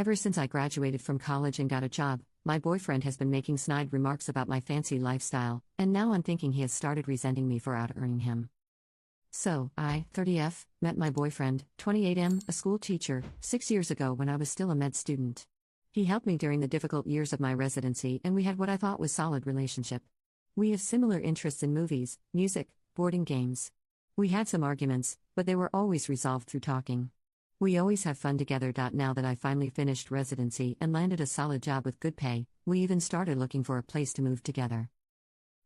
Ever since I graduated from college and got a job, my boyfriend has been making snide remarks about my fancy lifestyle, and now I'm thinking he has started resenting me for out-earning him. So, I, 30F, met my boyfriend, 28M, a school teacher, 6 years ago when I was still a med student. He helped me during the difficult years of my residency, and we had what I thought was solid relationship. We have similar interests in movies, music, boarding games. We had some arguments, but they were always resolved through talking. We always have fun together. Now that I finally finished residency and landed a solid job with good pay, we even started looking for a place to move together.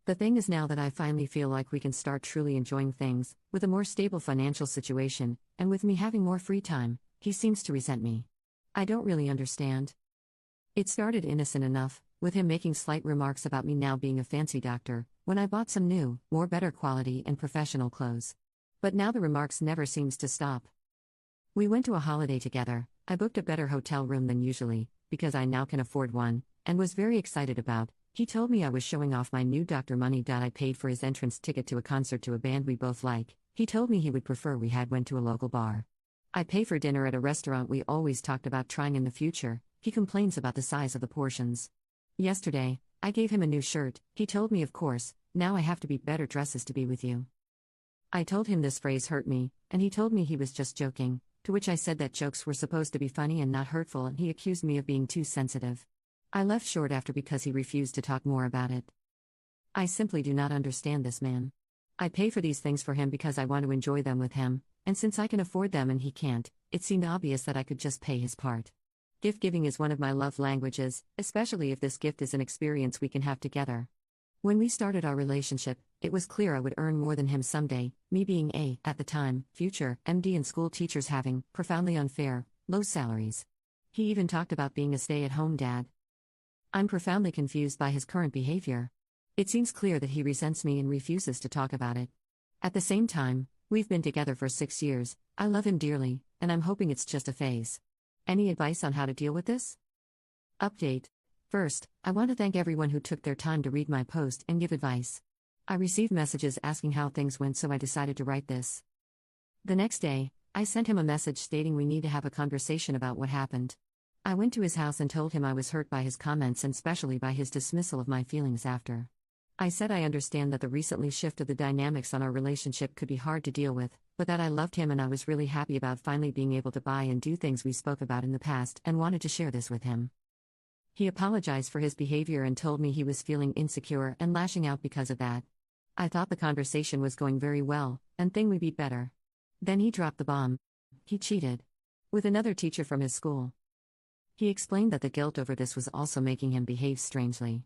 The thing is, now that I finally feel like we can start truly enjoying things, with a more stable financial situation, and with me having more free time, he seems to resent me. I don't really understand. It started innocent enough, with him making slight remarks about me now being a fancy doctor, when I bought some new, more better quality and professional clothes. But now the remarks never seems to stop. We went to a holiday together. I booked a better hotel room than usually, because I now can afford one, and was very excited about. He told me I was showing off my new doctor money. I paid for his entrance ticket to a concert to a band we both like. He told me he would prefer we had went to a local bar. I pay for dinner at a restaurant we always talked about trying in the future. He complains about the size of the portions. Yesterday, I gave him a new shirt. He told me, of course, now I have to be better dresses to be with you. I told him this phrase hurt me, and he told me he was just joking, to which I said that jokes were supposed to be funny and not hurtful, and he accused me of being too sensitive. I left short after because he refused to talk more about it. I simply do not understand this man. I pay for these things for him because I want to enjoy them with him, and since I can afford them and he can't, it seemed obvious that I could just pay his part. Gift giving is one of my love languages, especially if this gift is an experience we can have together. When we started our relationship, it was clear I would earn more than him someday, me being a, at the time, future MD and school teachers having profoundly unfair, low salaries. He even talked about being a stay-at-home dad. I'm profoundly confused by his current behavior. It seems clear that he resents me and refuses to talk about it. At the same time, we've been together for 6 years, I love him dearly, and I'm hoping it's just a phase. Any advice on how to deal with this? Update. First, I want to thank everyone who took their time to read my post and give advice. I received messages asking how things went, so I decided to write this. The next day, I sent him a message stating we need to have a conversation about what happened. I went to his house and told him I was hurt by his comments and especially by his dismissal of my feelings after. I said I understand that the recently shift of the dynamics on our relationship could be hard to deal with, but that I loved him and I was really happy about finally being able to buy and do things we spoke about in the past and wanted to share this with him. He apologized for his behavior and told me he was feeling insecure and lashing out because of that. I thought the conversation was going very well, and thing would be better. Then he dropped the bomb. He cheated. With another teacher from his school. He explained that the guilt over this was also making him behave strangely.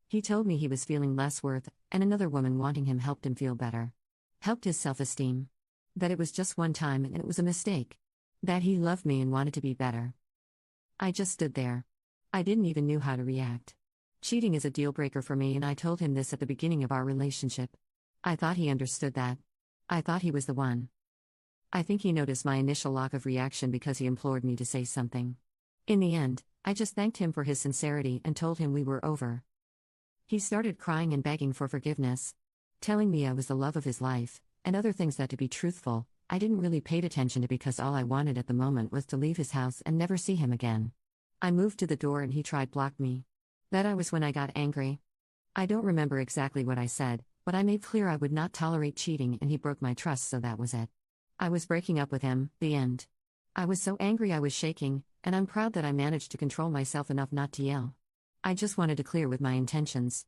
He told me he was feeling less worth, and another woman wanting him helped him feel better. Helped his self-esteem. That it was just one time and it was a mistake. That he loved me and wanted to be better. I just stood there. I didn't even know how to react. Cheating is a deal breaker for me, and I told him this at the beginning of our relationship. I thought he understood that. I thought he was the one. I think he noticed my initial lack of reaction because he implored me to say something. In the end, I just thanked him for his sincerity and told him we were over. He started crying and begging for forgiveness, telling me I was the love of his life, and other things that, to be truthful, I didn't really pay attention to because all I wanted at the moment was to leave his house and never see him again. I moved to the door and he tried to block me. That was when I got angry. I don't remember exactly what I said, but I made clear I would not tolerate cheating and he broke my trust, so that was it. I was breaking up with him, the end. I was so angry I was shaking, and I'm proud that I managed to control myself enough not to yell. I just wanted to clear with my intentions.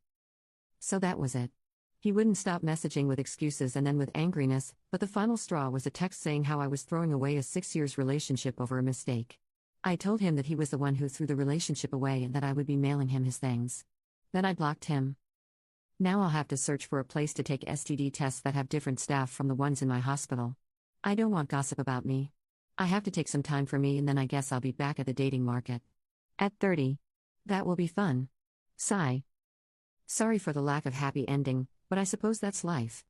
So that was it. He wouldn't stop messaging with excuses and then with angriness, but the final straw was a text saying how I was throwing away a 6 years relationship over a mistake. I told him that he was the one who threw the relationship away and that I would be mailing him his things. Then I blocked him. Now I'll have to search for a place to take STD tests that have different staff from the ones in my hospital. I don't want gossip about me. I have to take some time for me, and then I guess I'll be back at the dating market. At 30. That will be fun. Sigh. Sorry for the lack of happy ending, but I suppose that's life.